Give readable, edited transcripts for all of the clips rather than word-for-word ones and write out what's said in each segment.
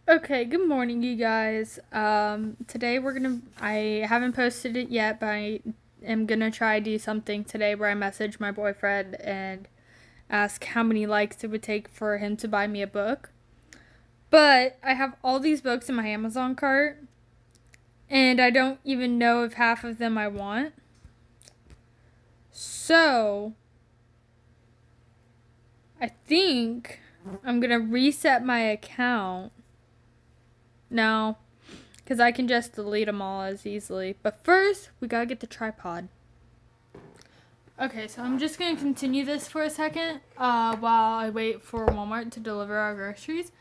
Okay, good morning, you guys. Today I haven't posted it yet, but I am gonna try to do something today where I message my boyfriend and ask how many likes it would take for him to buy me a book. But I have all these books in my Amazon cart, and I don't even know if half of them I want. So, I think I'm gonna reset my account. No, because I can just delete them all as easily. But first, we gotta get the tripod. Okay, so I'm just gonna continue this for a second while I wait for Walmart to deliver our groceries.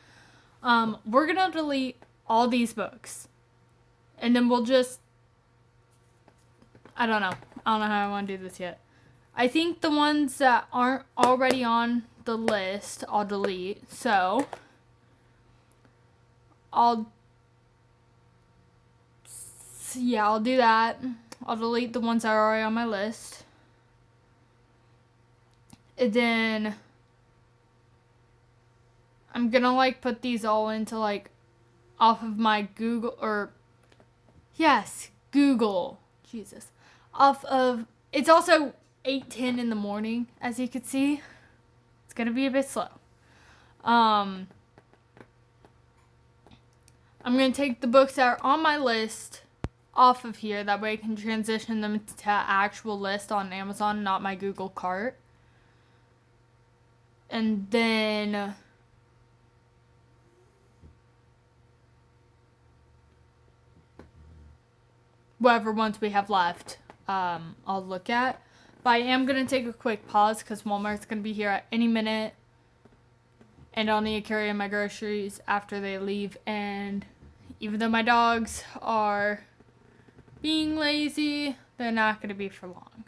We're gonna delete all these books, and then we'll just I don't know. I don't know how I want to do this yet. I think the ones that aren't already on the list, I'll delete. So I'll I'll do that. I'll delete the ones that are already on my list. And then I'm gonna put these all into off of my Google Google. Jesus. Off of it's also 8:10 in the morning, as you can see. It's gonna be a bit slow. I'm gonna take the books that are on my list off of here. That way I can transition them to actual list on Amazon, not my Google cart. And then whatever ones we have left, I'll look at. But I am going to take a quick pause because Walmart's going to be here at any minute. And I'll need to carry in my groceries after they leave. And even though my dogs are being lazy, they're not going to be for long.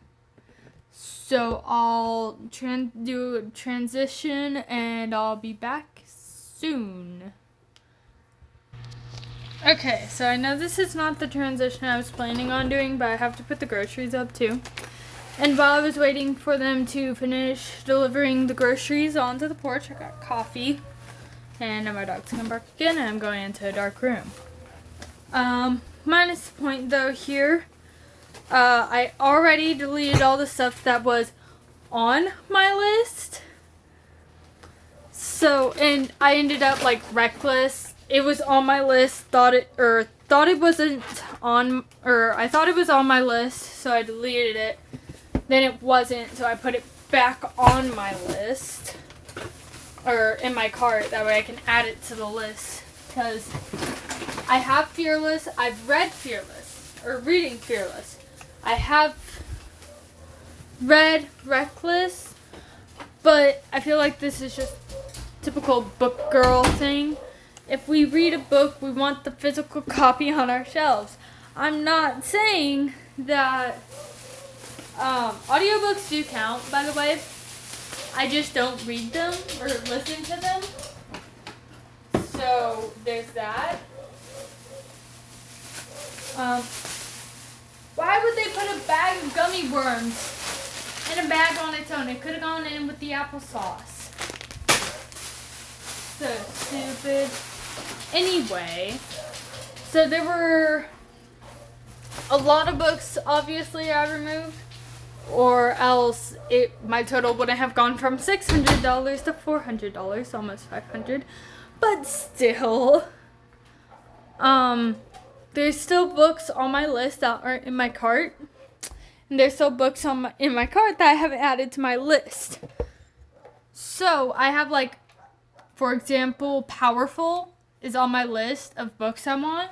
So I'll do a transition and I'll be back soon. Okay, so I know this is not the transition I was planning on doing, but I have to put the groceries up too. And while I was waiting for them to finish delivering the groceries onto the porch, I got coffee. And now my dog's gonna bark again, and I'm going into a dark room. Minus the point though here, I already deleted all the stuff that was on my list. So, and I ended up reckless. It was on my list, thought it wasn't on, or I thought it was on my list, so I deleted it. Then it wasn't, so I put it back on my list, or in my cart. That way I can add it to the list. Because I have Fearless, I've read Fearless, or reading Fearless. I have read Reckless, but I feel like this is just typical book girl thing. If we read a book, we want the physical copy on our shelves. I'm not saying that audiobooks do count, by the way. I just don't read them or listen to them. So there's that. Why would they put a bag of gummy worms in a bag on its own? It could have gone in with the applesauce. So stupid. Anyway, so there were a lot of books, obviously, I removed, or else my total wouldn't have gone from $600 to $400, almost $500. But still, there's still books on my list that aren't in my cart, and there's still books in my cart that I haven't added to my list. So I have for example, Powerful is on my list of books I want,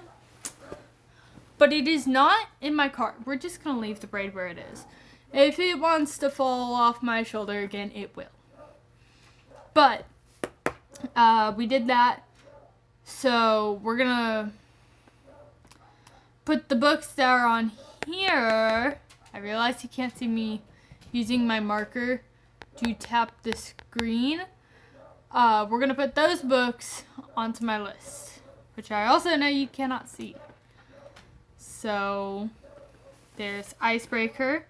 but it is not in my cart. We're just going to leave the braid where it is. If it wants to fall off my shoulder again, it will. But we did that, so we're going to put the books that are on here. I realize you can't see me using my marker to tap the screen. We're going to put those books onto my list, which I also know you cannot see. So, there's Icebreaker.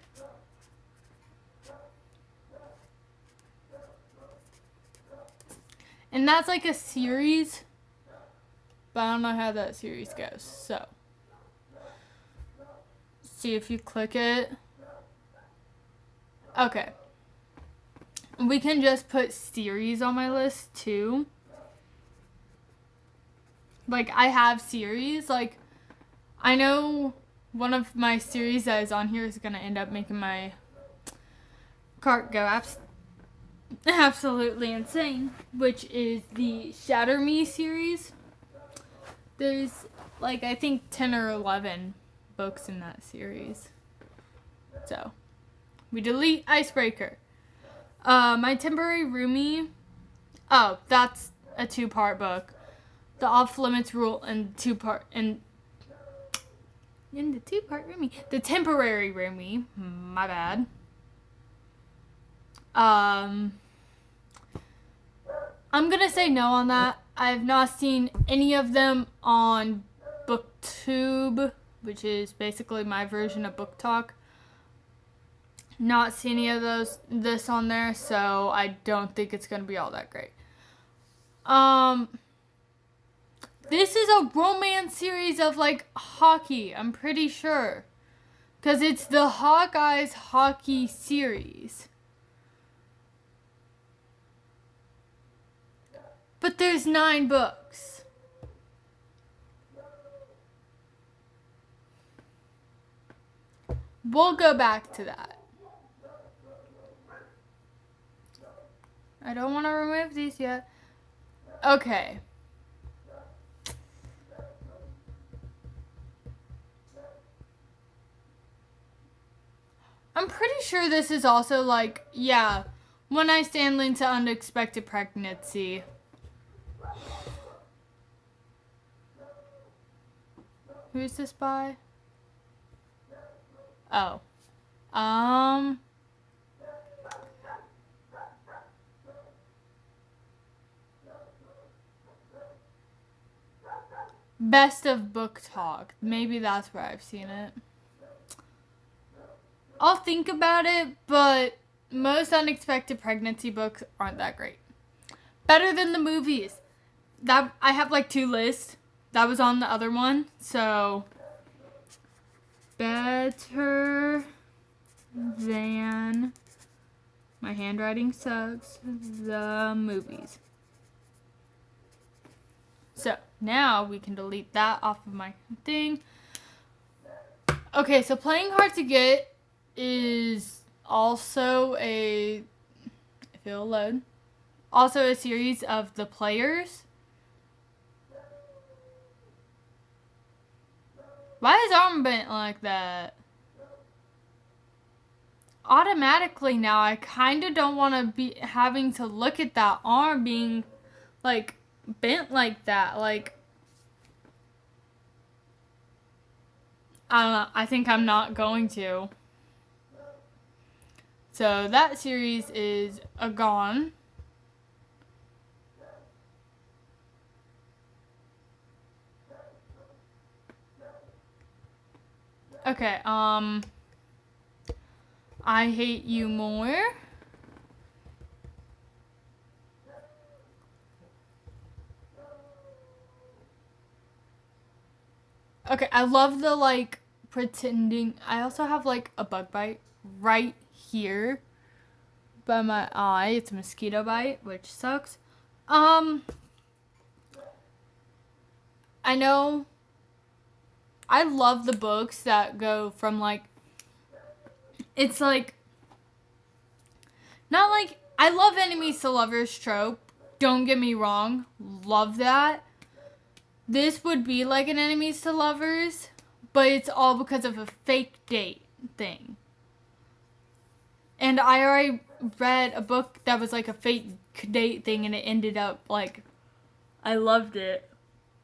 And that's a series but I don't know how that series goes. So, see if you click it. Okay. We can just put series on my list too. Like, I have series. Like, I know one of my series that is on here is going to end up making my cart go absolutely insane, which is the Shatter Me series. There's, like, I think 10 or 11 books in that series. So, we delete Icebreaker. My Temporary Roomie. Oh, that's a 2-part book. The Off Limits Rule and 2-part and in the 2-part roomie. The Temporary Roomie. My bad. I'm gonna say no on that. I've not seen any of them on BookTube, which is basically my version of Book Talk. Not seen any of this on there, so I don't think it's gonna be all that great. This is a romance series of, like, hockey, I'm pretty sure. Because it's the Hawkeyes hockey series. But there's 9 books. We'll go back to that. I don't want to remove these yet. Okay. I'm pretty sure this is also, like, yeah, When I Stand Leads to Unexpected Pregnancy. Who's this by? Oh. Best of Book Talk. Maybe that's where I've seen it. I'll think about it, but most unexpected pregnancy books aren't that great. Better than the movies. That I have like 2 lists. That was on the other one. So, better than, my handwriting sucks, the movies. So, now we can delete that off of my thing. Okay, so Playing Hard to Get is also if it'll load, also a series of The Players. Why is arm bent like that? Automatically now, I kind of don't want to be having to look at that arm being, like, bent like that. Like, I don't know. I think I'm not going to. So that series is gone. Okay, I Hate You More. Okay, I love the, like, pretending. I also have, like, a bug bite right here by my eye. It's a mosquito bite, which sucks. I know I love the books that go from, like, it's like, not like, I love enemies to lovers trope. Don't get me wrong. Love that. This would be like an enemies to lovers, but it's all because of a fake date thing. And I already read a book that was like a fake date thing, and it ended up, like, I loved it.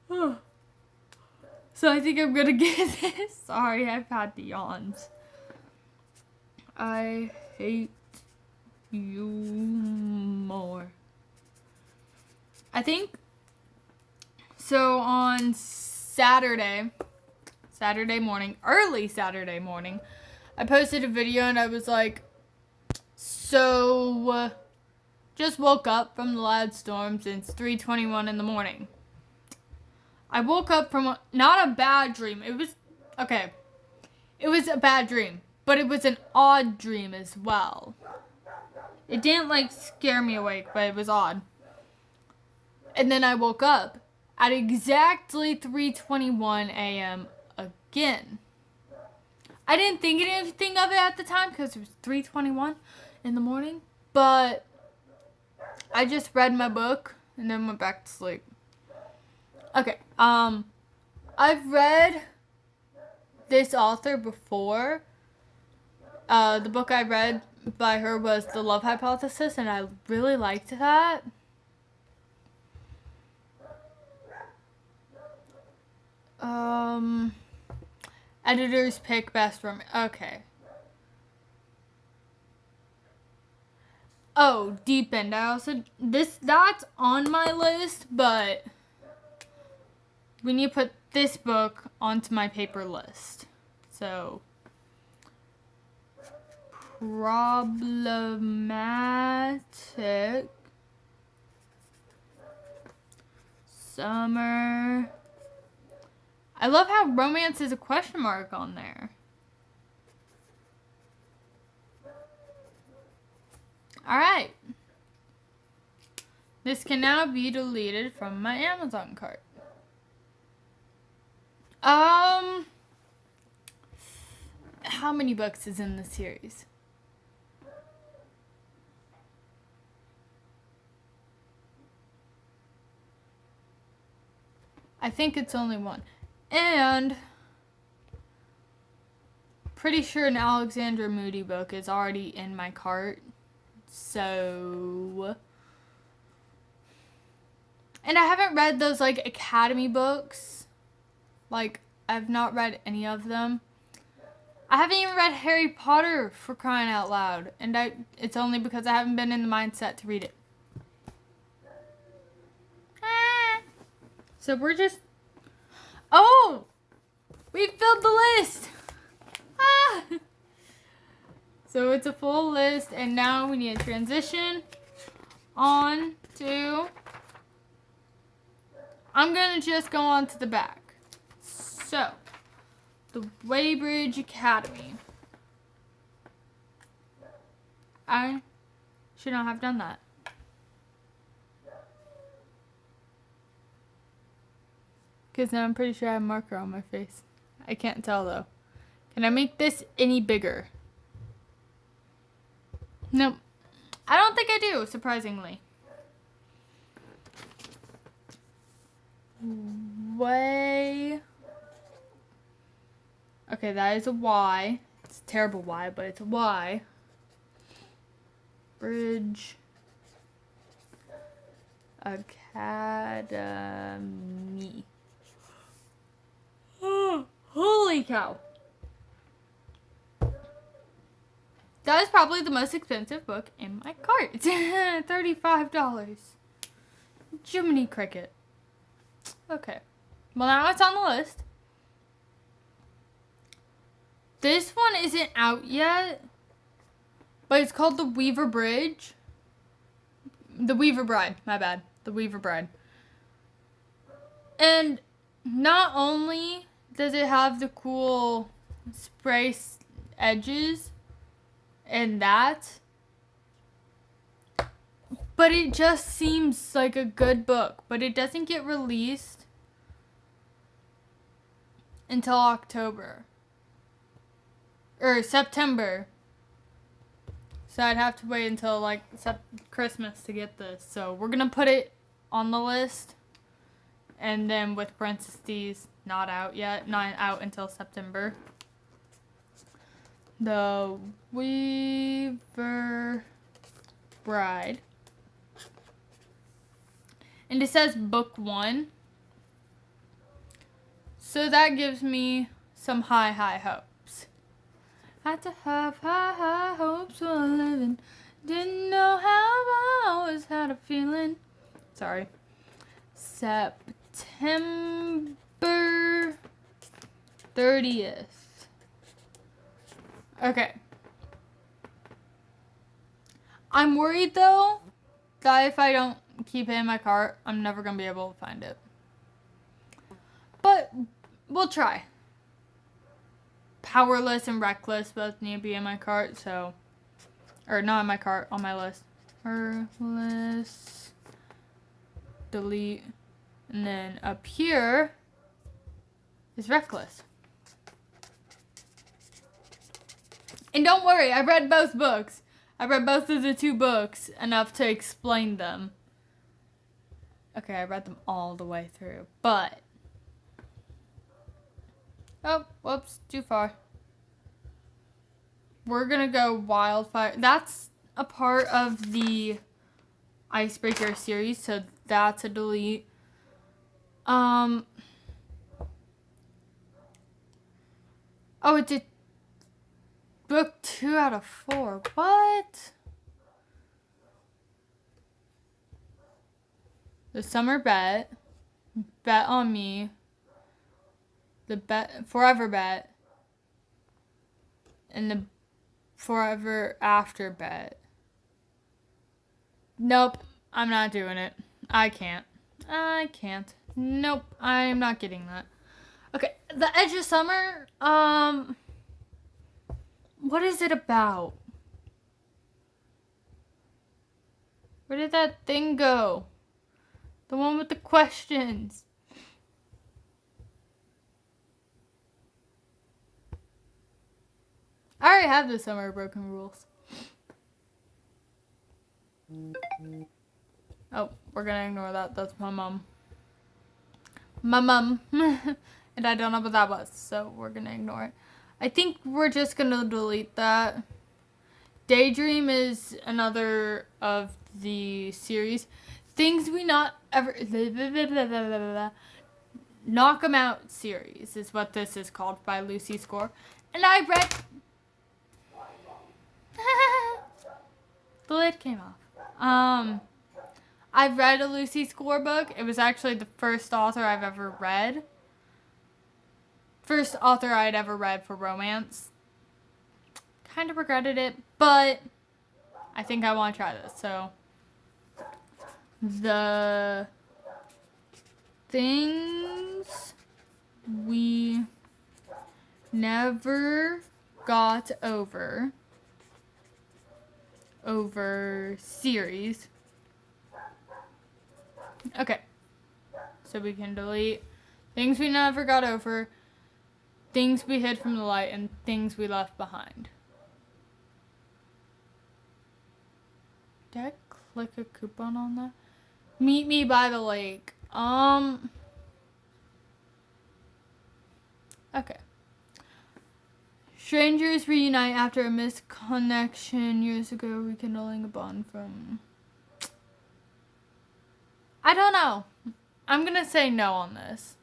So I think I'm gonna get this. Sorry, I've had the yawns. I Hate You More. I think, so on Saturday morning, early Saturday morning, I posted a video and I was like, so, just woke up from the loud storms and it's 3:21 in the morning. I woke up from not a bad dream. It was okay. It was a bad dream, but it was an odd dream as well. It didn't like scare me awake, but it was odd. And then I woke up at exactly 3:21 a.m. again. I didn't think anything of it at the time because it was 3:21 in the morning, but I just read my book and then went back to sleep. Okay, I've read this author before. The book I read by her was The Love Hypothesis, and I really liked that. Editor's pick best romance. Okay. Oh, Deep End. That's on my list, but we need to put this book onto my paper list. So, Problematic Summer. I love how romance is a question mark on there. Alright. This can now be deleted from my Amazon cart. How many books is in the series? I think it's only one. And pretty sure an Alexandra Moody book is already in my cart. So, and I haven't read those like Academy books. Like, I've not read any of them. I haven't even read Harry Potter, for crying out loud. And it's only because I haven't been in the mindset to read it. So we're just... Oh! We filled the list! Ah! So it's a full list, and now we need to transition on to... I'm going to just go on to the back. So, the Weybridge Academy. I should not have done that. Because now I'm pretty sure I have a marker on my face. I can't tell though. Can I make this any bigger? Nope. I don't think I do, surprisingly. Way. Okay, that is a Y. It's a terrible Y, but it's a Y. Bridge Academy. Oh, holy cow. That is probably the most expensive book in my cart. $35. Jiminy Cricket. Okay. Well, now it's on the list. This one isn't out yet, but it's called The Weaver Bridge. The Weaver Bride, my bad. The Weaver Bride. And not only does it have the cool spray edges and that, but it just seems like a good book. But it doesn't get released until October. Or September. So I'd have to wait until like Christmas to get this. So we're going to put it on the list. And then with parentheses, not out yet. Not out until September. The Weaver Bride. And it says book 1. So that gives me some high hopes. Had to have high hopes for a living. Didn't know how I always had a feeling. Sorry. September 30th. Okay. I'm worried though that if I don't keep it in my cart, I'm never going to be able to find it. but we'll try. Powerless and Reckless both need to be in my cart, so... Or not in my cart, on my list. Powerless. Delete. And then up here is Reckless. And don't worry, I read both books. I read both of the 2 books enough to explain them. Okay, I read them all the way through, but... Oh, whoops, too far. We're gonna go Wildfire. That's a part of the Icebreaker series, so that's a delete. Oh, it did book 2 out of 4. What? The Summer Bet. Bet on Me. The Forever Bet. And the Forever After Bet. Nope, I'm not doing it. I can't. Nope, I'm not getting that. Okay, The Edge of Summer, what is it about? Where did that thing go? The one with the questions. I already have the Summer of Broken Rules. Oh, we're gonna ignore that. That's my mom. My mom. And I don't know what that was, so we're gonna ignore it. I think we're just gonna delete that. Daydream is another of the series. Things We Not Ever... Knock 'Em Out series is what this is called by Lucy Score. And I read... The lid came off. I've read a Lucy Score book. It was actually the first author I've ever read. First author I'd ever read for romance. Kind of regretted it, but I think I want to try this. So, The Things We Never Got Over series. Okay, so we can delete Things We Never Got Over, Things We Hid from the Light, and Things We Left Behind. Did I click a coupon on that? Meet Me by the Lake. Okay. Strangers reunite after a misconnection years ago, rekindling a bond from... I don't know. I'm gonna say no on this.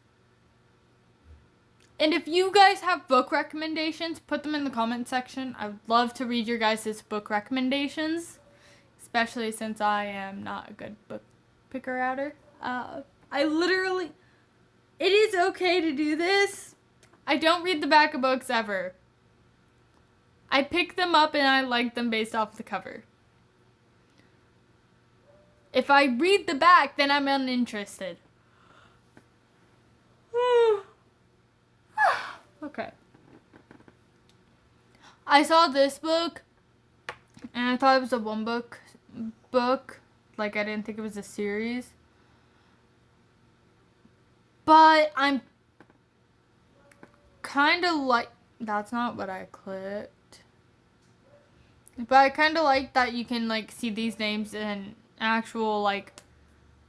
And if you guys have book recommendations, put them in the comment section. I would love to read your guys' book recommendations, especially since I am not a good book picker-outer. It is okay to do this. I don't read the back of books ever. I pick them up and I like them based off the cover. If I read the back, then I'm uninterested. Okay. I saw this book, and I thought it was a one book. Like, I didn't think it was a series. But I'm kind of like... That's not what I clicked. But I kind of like that you can, like, see these names in actual, like,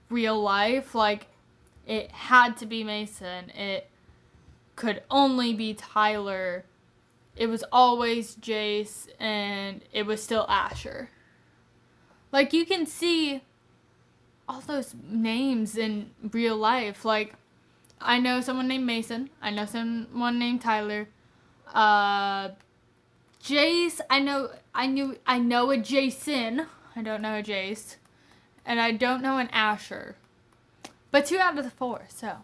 real life. Like, it had to be Mason. It could only be Tyler. It was always Jace. And it was still Asher. Like, you can see all those names in real life. Like, I know someone named Mason. I know someone named Tyler. Jace, I know a Jason. I don't know a Jace. And I don't know an Asher. But 2 out of the 4, so.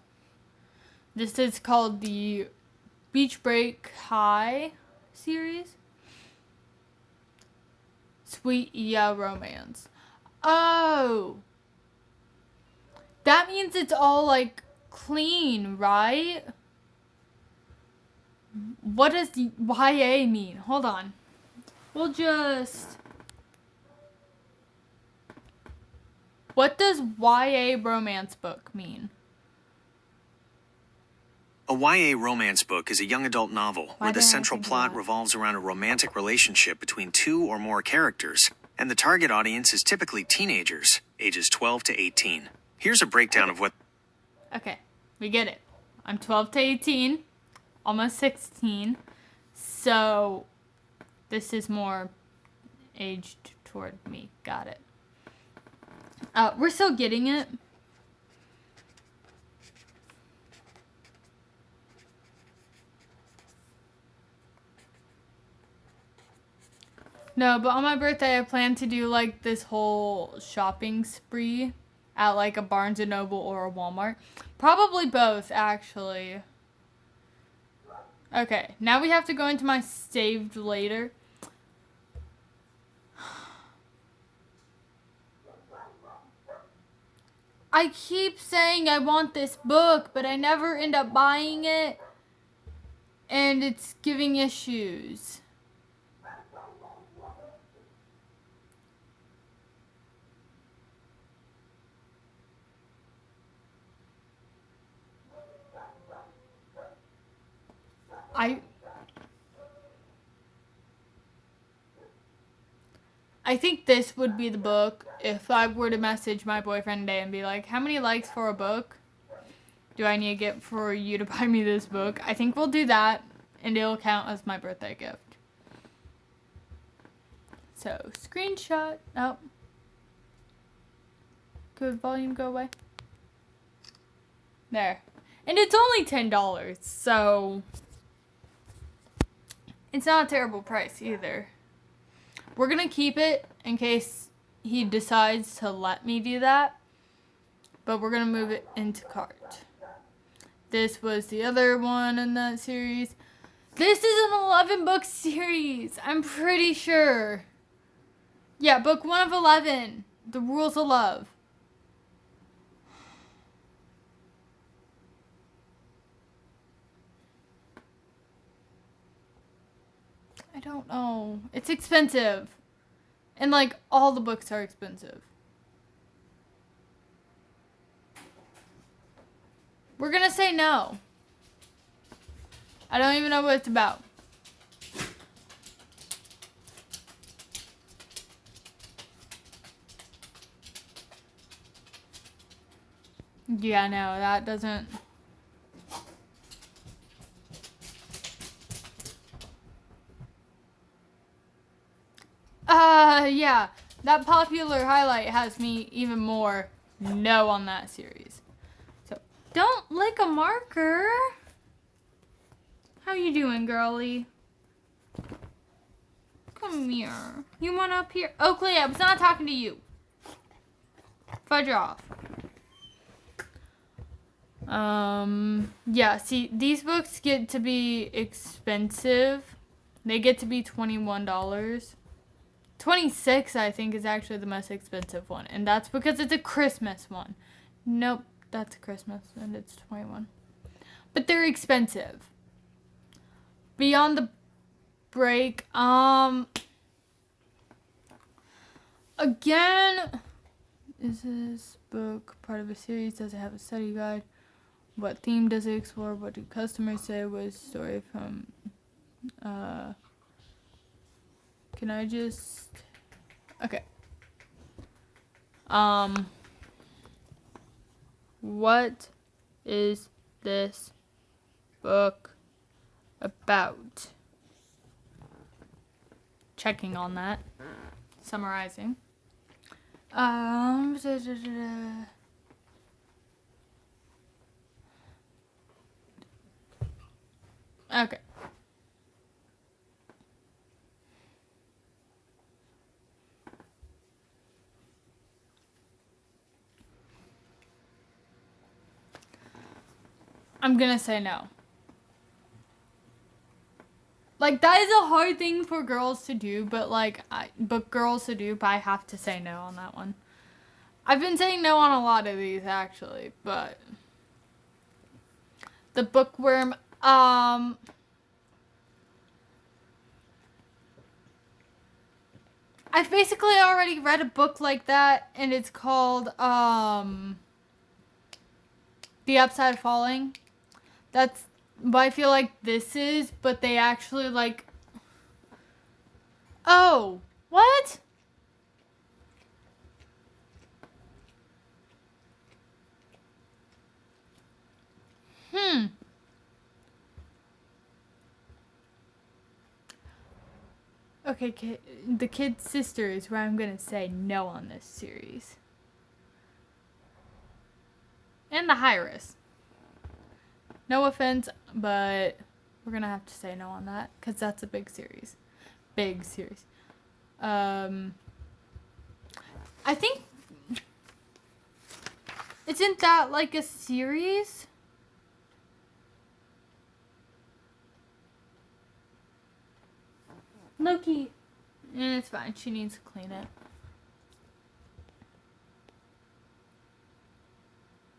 This is called the Beach Break High series. Sweet Yeah Romance. Oh. That means it's all, like, clean, right? What does the YA mean? Hold on. We'll just... What does YA romance book mean? A YA romance book is a young adult novel where the central plot revolves around a romantic relationship between two or more characters, and the target audience is typically teenagers, ages 12 to 18. Here's a breakdown of what... Okay, we get it. I'm 12 to 18, almost 16, so this is more aged toward me. Got it. We're still getting it. No, but on my birthday, I plan to do like this whole shopping spree at like a Barnes & Noble or a Walmart. Probably both, actually. Okay, now we have to go into my saved later. I keep saying I want this book, but I never end up buying it. And it's giving issues. I think this would be the book if I were to message my boyfriend today and be like, how many likes for a book do I need to get for you to buy me this book? I think we'll do that, and it'll count as my birthday gift. So, screenshot. Oh. Could volume go away? There. And it's only $10, so it's not a terrible price either. We're going to keep it in case he decides to let me do that. But we're going to move it into cart. This was the other one in that series. This is an 11 book series. I'm pretty sure. Yeah, book 1 of 11. The Rules of Love. I don't know. It's expensive. And like all the books are expensive. We're gonna say no. I don't even know what it's about. Yeah, no, that doesn't... Yeah. That popular highlight has me even more no on that series. So, don't lick a marker. How you doing, girly? Come here. You want up here? Oakley, I was not talking to you. Fudge off. Yeah, see, these books get to be expensive. They get to be $21. 26, I think, is actually the most expensive one. And that's because it's a Christmas one. Nope, that's Christmas, and it's 21. But they're expensive. Beyond the Break, again, is this book part of a series? Does it have a study guide? What theme does it explore? What do customers say was story from, can I just... Okay. What is this book about? Checking on that. Summarizing. Okay. I'm gonna say no. Like, that is a hard thing for girls to do, but I have to say no on that one. I've been saying no on a lot of these, actually, but... The Bookworm, I've basically already read a book like that, and it's called The Upside Falling. That's what I feel like this is, but they actually like. Oh, what? Okay, the Kid's Sister is where I'm gonna say no on this series. And the High-Risk. No offense, but we're gonna have to say no on that because that's a big series. Big series. I think isn't that like a series? Loki. It's fine. She needs to clean it.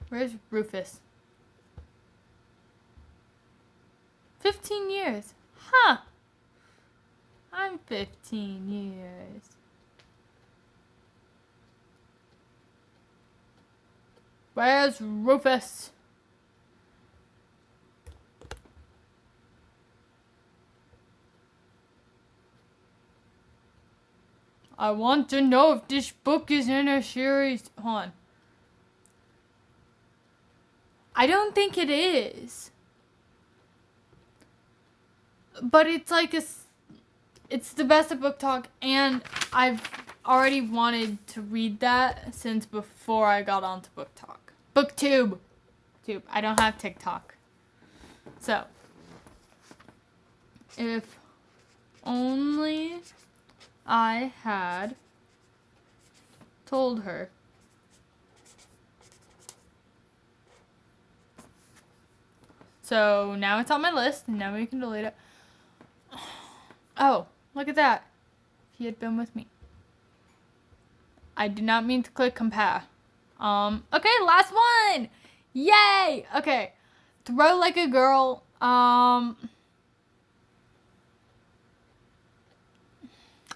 Where's Rufus? 15 years. Huh. I'm 15 years. Where's Rufus? I want to know if this book is in a series. Hold on. I don't think it is. But it's like it's the best of book talk, and I've already wanted to read that since before I got onto book talk. BookTube. I don't have TikTok. So, if only I had told her. So now it's on my list, and now we can delete it. Oh, look at that. He had been with me. I did not mean to click compare. Okay, last one! Yay! Okay. Throw Like a Girl. I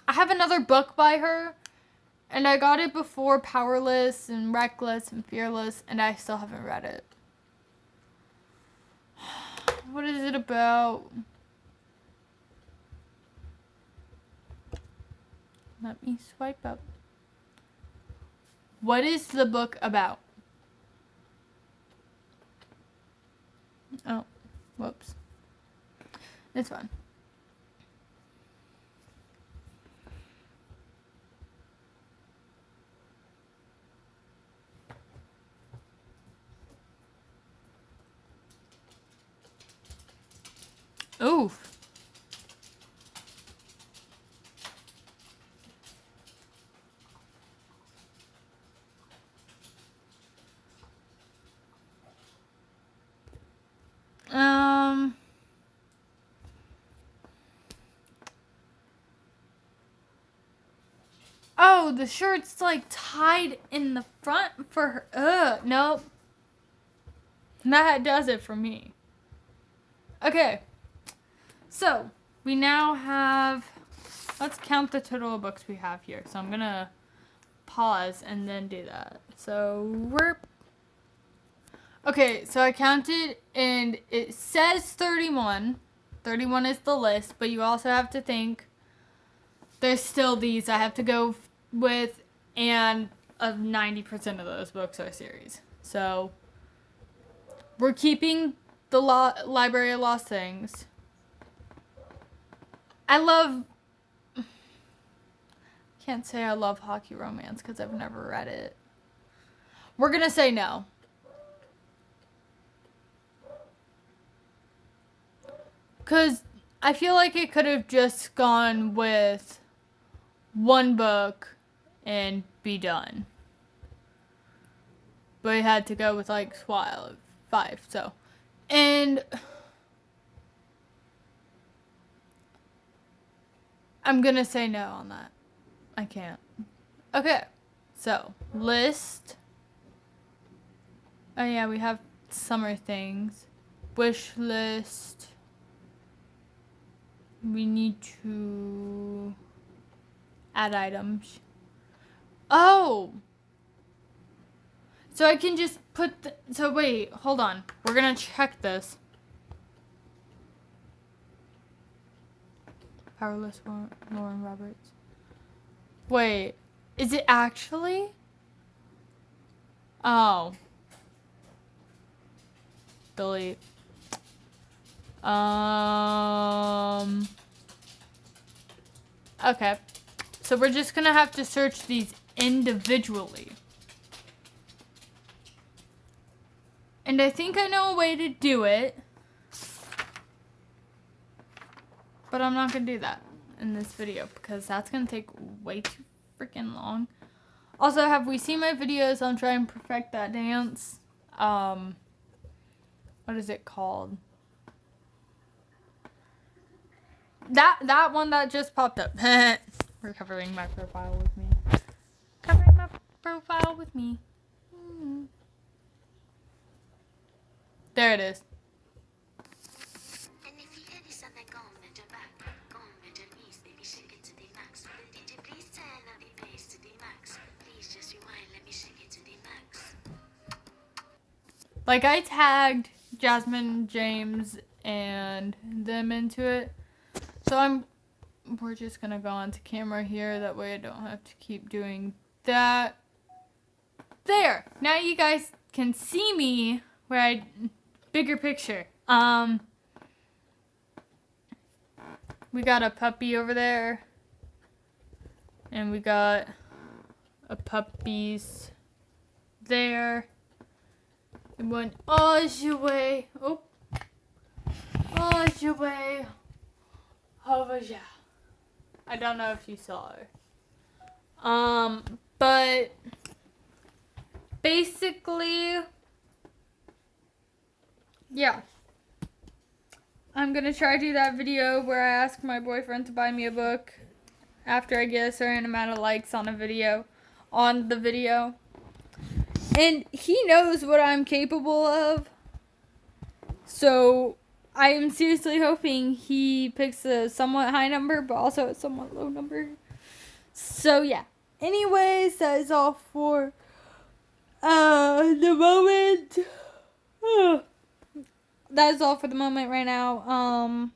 have another book by her, and I got it before Powerless and Reckless and Fearless, and I still haven't read it. What is it about? Let me swipe up. What is the book about? Oh, whoops. It's fine. Oof. Oh, the shirt's like tied in the front for her. Nope. That does it for me. Okay. So, we now have, let's count the total of books we have here. So I'm gonna pause and then do that. So, okay, so I counted and it says 31. 31 is the list, but you also have to think there's still these I have to go with, and 90% of those books are series. So, we're keeping the Library of Lost Things. Can't say I love Hockey Romance because I've never read it. We're gonna say no. Because I feel like it could have just gone with one book and be done. But it had to go with like 5, so. And I'm gonna say no on that. I can't. Okay, so list. Oh yeah, we have summer things. Wish list. We need to Add items. Oh! So I can just put so wait, hold on. We're gonna check this. Powerless Lauren Roberts. Wait, is it actually? Oh. Delete. Okay. So we're just gonna have to search these individually. And I think I know a way to do it. But I'm not gonna do that in this video because that's gonna take way too freaking long. Also, have we seen my videos on trying to perfect that dance? What is it called? That one that just popped up. We're covering my profile with me. Covering my profile with me. There it is. Like, I tagged Jasmine, James, and them into it. So we're just gonna go onto camera here. That way I don't have to keep doing that. There! Now you guys can see me where bigger picture. We got a puppy over there. And we got a puppies there. And one way. Oh. Way. Over here. I don't know if you saw her. But basically, yeah. I'm gonna try to do that video where I ask my boyfriend to buy me a book after I get a certain amount of likes on the video. And he knows what I'm capable of. So I am seriously hoping he picks a somewhat high number, but also a somewhat low number. So yeah. Anyways, that is all for the moment. That is all for the moment right now.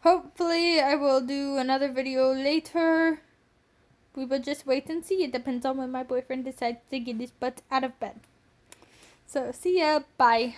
Hopefully I will do another video later. We will just wait and see. It depends on when my boyfriend decides to get his butt out of bed. So see ya. Bye.